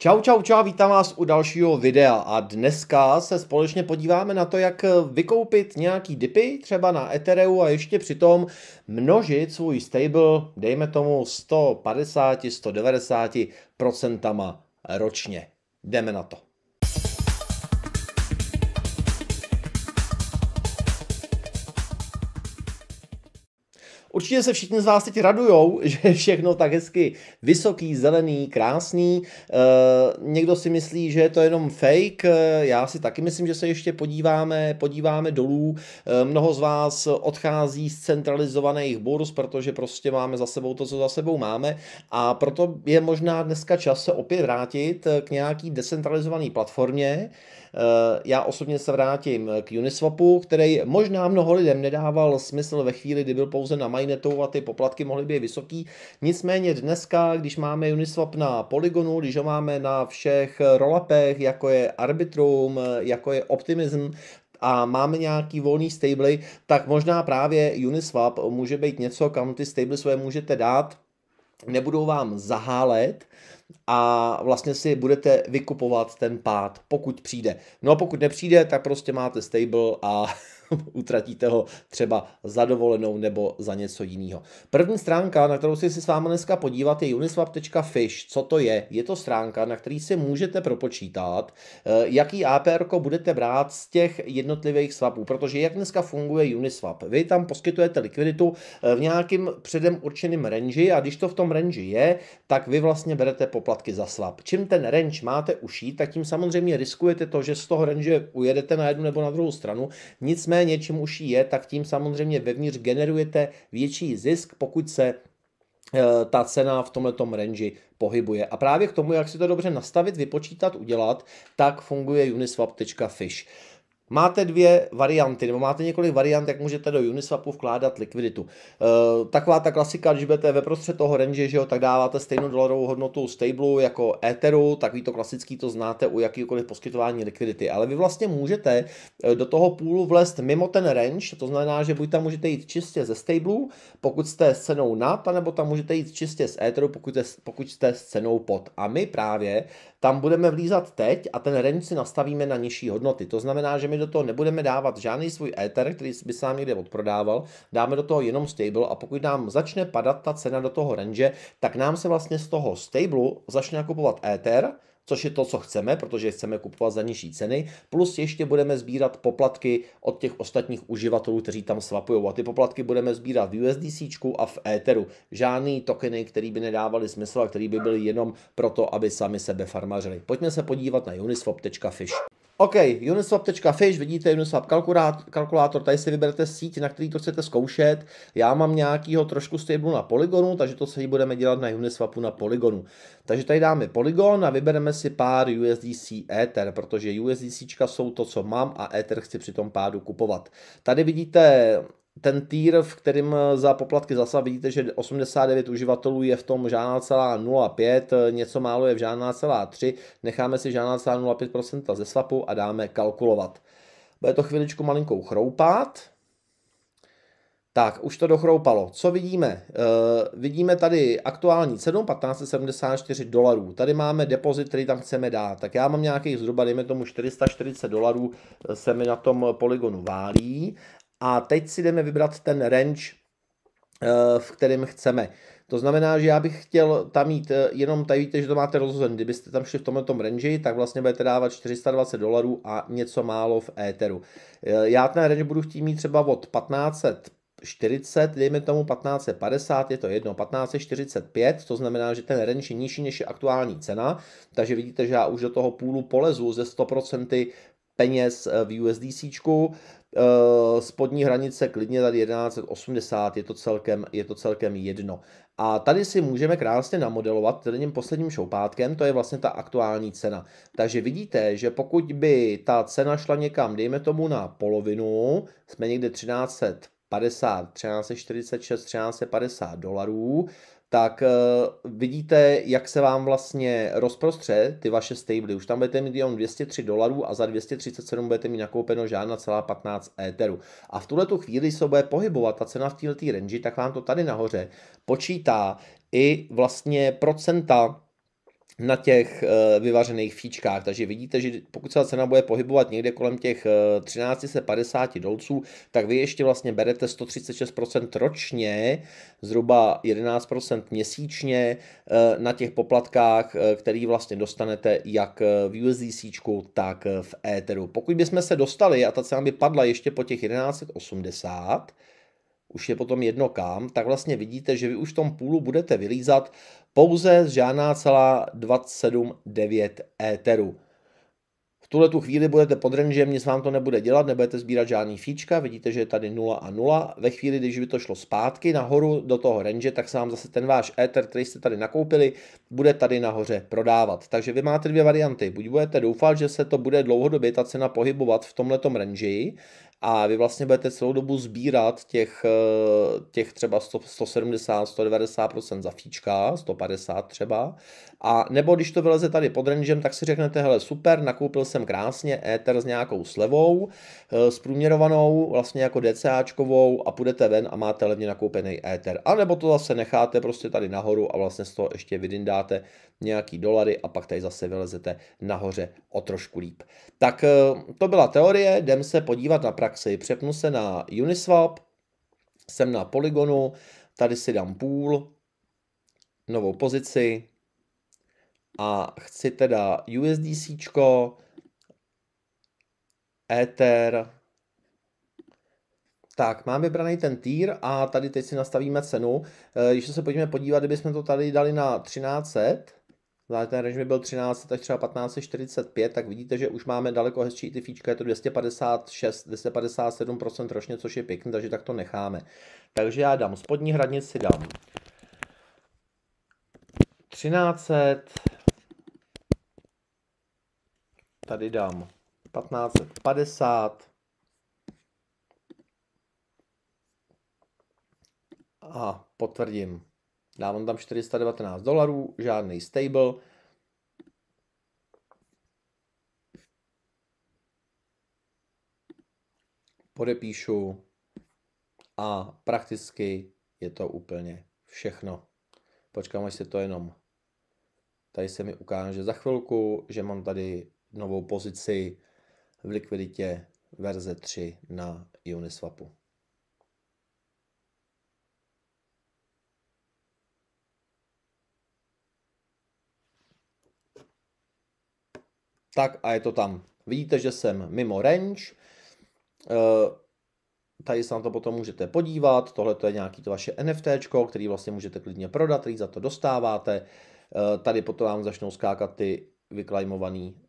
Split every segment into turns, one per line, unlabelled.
Čau, čau, čau, vítám vás u dalšího videa a dneska se společně podíváme na to, jak vykoupit nějaký dipy, třeba na Ethereu a ještě přitom množit svůj stable, dejme tomu 150–190% ročně. Jdeme na to. Určitě se všichni z vás teď radujou, že je všechno tak hezky vysoký, zelený, krásný. Někdo si myslí, že je to jenom fake. Já si taky myslím, že se ještě podíváme dolů. Mnoho z vás odchází z centralizovaných burz, protože prostě máme za sebou to, co za sebou máme. A proto je možná dneska čas se opět vrátit k nějaký decentralizované platformě. Já osobně se vrátím k Uniswapu, který možná mnoho lidem nedával smysl ve chvíli, kdy byl pouze na mainnetu a ty poplatky mohly být vysoký. Nicméně dneska, když máme Uniswap na Polygonu, když ho máme na všech rollupech, jako je Arbitrum, jako je Optimism, a máme nějaký volný stable, tak možná právě Uniswap může být něco, kam ty stable své můžete dát, nebudou vám zahálet a vlastně si budete vykupovat ten pád, pokud přijde. No a pokud nepřijde, tak prostě máte stable a utratíte ho třeba za dovolenou nebo za něco jiného. První stránka, na kterou si s vámi dneska podívat, je uniswap.fish. Co to je? Je to stránka, na který si můžete propočítat, jaký APR budete brát z těch jednotlivých swapů, protože jak dneska funguje Uniswap. Vy tam poskytujete likviditu v nějakým předem určeným range a když to v tom range je, tak vy vlastně berete poplatky za swap. Čím ten range máte uší, tak tím samozřejmě riskujete to, že z toho range ujedete na jednu nebo na druhou stranu. Nicméně čím uší je, tak tím samozřejmě vevnitř generujete větší zisk, pokud se ta cena v tomhletom range pohybuje. A právě k tomu, jak si to dobře nastavit, vypočítat, udělat, tak funguje uniswap.fish. Máte dvě varianty, nebo máte několik variant, jak můžete do Uniswapu vkládat likviditu. Taková ta klasika, když budete ve prostřed toho range, že jo, tak dáváte stejnou dolarovou hodnotu stable jako Etheru, takový to klasický to znáte u jakýkoliv poskytování likvidity. Ale vy vlastně můžete do toho půlu vlézt mimo ten range, to znamená, že buď tam můžete jít čistě ze stable, pokud jste s cenou nad, nebo tam můžete jít čistě z Etheru, pokud jste s cenou pod. A my právě tam budeme vlízat teď a ten range si nastavíme na nižší hodnoty. To znamená, že my do toho nebudeme dávat žádný svůj Ether, který by se nám někde odprodával, dáme do toho jenom stable a pokud nám začne padat ta cena do toho range, tak nám se vlastně z toho stable začne nakupovat Ether, což je to, co chceme, protože chceme kupovat za nižší ceny, plus ještě budeme sbírat poplatky od těch ostatních uživatelů, kteří tam swapují. A ty poplatky budeme sbírat v USDC a v Etheru. Žádný tokeny, který by nedávaly smysl a který by byly jenom proto, aby sami sebe farmařili. Pojďme se podívat na uniswap.fish. OK, uniswap.fish, vidíte Uniswap kalkulátor, tady si vyberete síť, na který to chcete zkoušet. Já mám nějakýho trošku stable na Polygonu, takže to se budeme dělat na Uniswapu na Polygonu. Takže tady dáme Polygon a vybereme si pár USDC Ether, protože USDC jsou to, co mám a Ether chci při tom pádu kupovat. Tady vidíte ten tier, v kterém za poplatky zasa vidíte, že 89 uživatelů je v tom žádná celá 0,5, něco málo je v žádná celá 3, necháme si žádná celá 0,5% ze swapu a dáme kalkulovat. Bude to chviličku malinkou chroupat. Tak, už to dochroupalo. Co vidíme? Vidíme tady aktuální cenu $1574. Tady máme depozit, který tam chceme dát. Tak já mám nějakých zhruba, dejme tomu $440, se mi na tom Polygonu válí. A teď si jdeme vybrat ten range, v kterém chceme. To znamená, že já bych chtěl tam mít jenom, tady víte, že to máte rozhozen, kdybyste tam šli v tomto range, tak vlastně budete dávat $420 a něco málo v Etheru. Já ten range budu chtít mít třeba od 1540, dejme tomu 1550, je to jedno, 1545, to znamená, že ten range je nižší než je aktuální cena, takže vidíte, že já už do toho půlu polezu ze 100% peněz v USDCčku, spodní hranice klidně tady 1180, je to celkem jedno. A tady si můžeme krásně namodelovat tím posledním šoupátkem, to je vlastně ta aktuální cena. Takže vidíte, že pokud by ta cena šla někam, dejme tomu na polovinu, jsme někde 1350, 1346, $1350, tak vidíte, jak se vám vlastně rozprostře ty vaše stable. Už tam budete mít jenom $203 a za 237 budete mít nakoupeno žádná celá 15 Etheru. A v tuhletu chvíli se bude pohybovat ta cena v této range, tak vám to tady nahoře počítá i vlastně procenta na těch vyvařených fíčkách. Takže vidíte, že pokud se ta cena bude pohybovat někde kolem těch 1350 dolců, tak vy ještě vlastně berete 136% ročně, zhruba 11% měsíčně na těch poplatkách, který vlastně dostanete jak v USDC, tak v Etheru. Pokud bychom se dostali a ta cena by padla ještě po těch 1180, už je potom jedno kam, tak vlastně vidíte, že vy už v tom půlu budete vylízat pouze z žádná celá 279 Etheru. V tuhle tu chvíli budete pod rangem, nic vám to nebude dělat, nebudete sbírat žádný fíčka, vidíte, že je tady 0 a 0. Ve chvíli, když by to šlo zpátky nahoru do toho range, tak se vám zase ten váš Ether, který jste tady nakoupili, bude tady nahoře prodávat. Takže vy máte dvě varianty. Buď budete doufat, že se to bude dlouhodobě ta cena pohybovat v tomhletom range, a vy vlastně budete celou dobu sbírat těch třeba 170, 190% za fíčka, 150 třeba. A nebo když to vyleze tady pod rangem, tak si řeknete, hele super, nakoupil jsem krásně Ether s nějakou slevou, zprůměrovanou, vlastně jako DCAčkovou a půjdete ven a máte levně nakoupený Ether. A nebo to zase necháte prostě tady nahoru a vlastně z toho ještě vydindáte nějaký dolary a pak tady zase vylezete nahoře o trošku líp. Tak to byla teorie, jdem se podívat na praxi. Přepnu se na Uniswap, jsem na Polygonu, tady si dám půl, novou pozici a chci teda USDCčko, Ether. Tak, mám vybraný ten tier a tady teď si nastavíme cenu. Když se pojďme podívat, kdybychom to tady dali na 1300, ten režim byl 13 až třeba 1545, tak vidíte, že už máme daleko hezčí ty fíčka, je to 256, 257% ročně, což je pěkný, takže tak to necháme. Takže já dám spodní hranici, dám 1300, tady dám 1550 a potvrdím. Dávám tam $419, žádný stable. Podepíšu a prakticky je to úplně všechno. Počkám, až se to jenom tady se mi ukáže za chvilku, že mám tady novou pozici v likviditě verze 3 na Uniswapu. Tak a je to tam. Vidíte, že jsem mimo range. Tady se na to potom můžete podívat. Tohle je nějaký to vaše NFT, který vlastně můžete klidně prodat, který za to dostáváte. Tady potom vám začnou skákat ty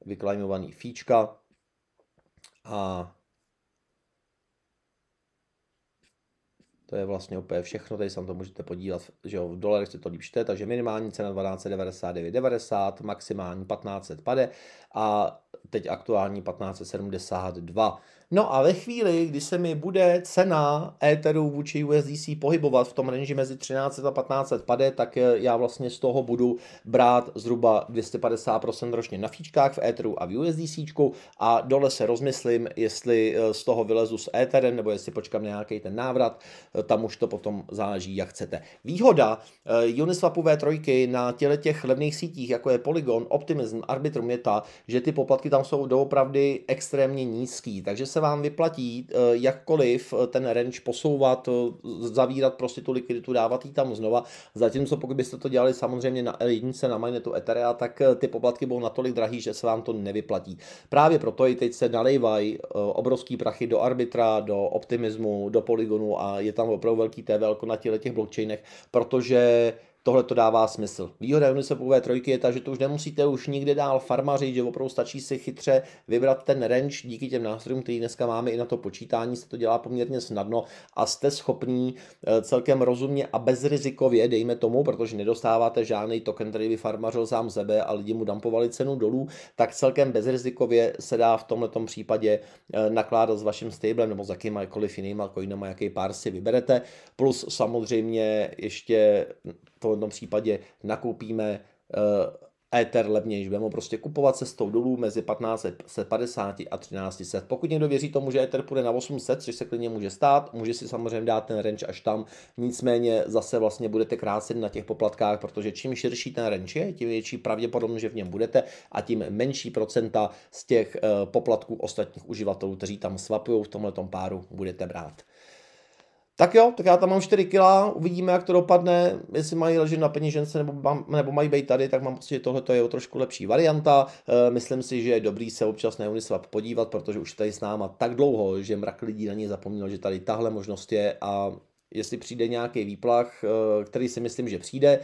vyklajmovaný fíčka. A to je vlastně úplně všechno, tady se na to můžete podívat, že jo, v dolarech si to líp čte, takže minimální cena 1299,90, maximální 1550 a teď aktuální 1572. No a ve chvíli, kdy se mi bude cena Etheru vůči USDC pohybovat v tom range mezi 1300 a 1550, tak já vlastně z toho budu brát zhruba 250% ročně na fíčkách v Etheru a v USDC a dole se rozmyslím, jestli z toho vylezu s Etherem, nebo jestli počkám na nějaký ten návrat, tam už to potom záleží, jak chcete. Výhoda Uniswapové trojky na těch levných sítích, jako je Polygon, Optimism, Arbitrum, je ta, že ty poplatky tam jsou doopravdy extrémně nízký, takže se vám vyplatí jakkoliv ten range posouvat, zavírat prostě tu likviditu, dávat ji tam znova, zatímco pokud byste to dělali samozřejmě na L1, na mainnetu Etherea, tak ty poplatky budou natolik drahý, že se vám to nevyplatí. Právě proto i teď se nalejvají obrovský prachy do Arbitra, do Optimismu, do Polygonu a je tam opravdu velký TVL na těch blockchainech, protože tohle to dává smysl. Výhoda Uniswapové trojky je ta, že to už nemusíte už nikde dál farmařit, že opravdu stačí si chytře vybrat ten range díky těm nástrojům, který dneska máme i na to počítání, se to dělá poměrně snadno a jste schopní celkem rozumně a bezrizikově, dejme tomu, protože nedostáváte žádný token, který by farmařil sám sebe a lidi mu dumpovali cenu dolů, tak celkem bezrizikově se dá v tomhletom případě nakládat s vaším stablem nebo s jakýmkoliv jinýma coinama, jaký pár si vyberete, plus samozřejmě ještě v tomto případě nakoupíme Ether levnější. Budeme ho prostě kupovat cestou dolů mezi 1550 a 1300. Pokud někdo věří tomu, že Ether půjde na 800, což se klidně může stát, může si samozřejmě dát ten range až tam, nicméně zase vlastně budete krásit na těch poplatkách, protože čím širší ten range je, tím větší pravděpodobnost, že v něm budete a tím menší procenta z těch poplatků ostatních uživatelů, kteří tam swapují v tomhletom páru, budete brát. Tak jo, tak já tam mám 4 kila, uvidíme, jak to dopadne, jestli mají ležet na peněžence nebo mají být tady, tak mám pocit, že tohle je trošku lepší varianta. Myslím si, že je dobrý se občas na Uniswap podívat, protože už tady s náma tak dlouho, že mrak lidí na něj zapomněl, že tady tahle možnost je a jestli přijde nějaký výplach, který si myslím, že přijde,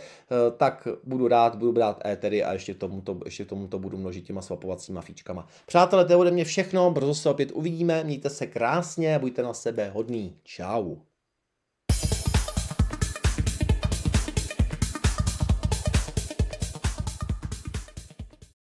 tak budu rád, budu brát Ethery a ještě k tomuto budu množit těma swapovacíma fíčkama. Přátelé, to je ode mě všechno, brzo se opět uvidíme, mějte se krásně, buďte na sebe hodný, čau.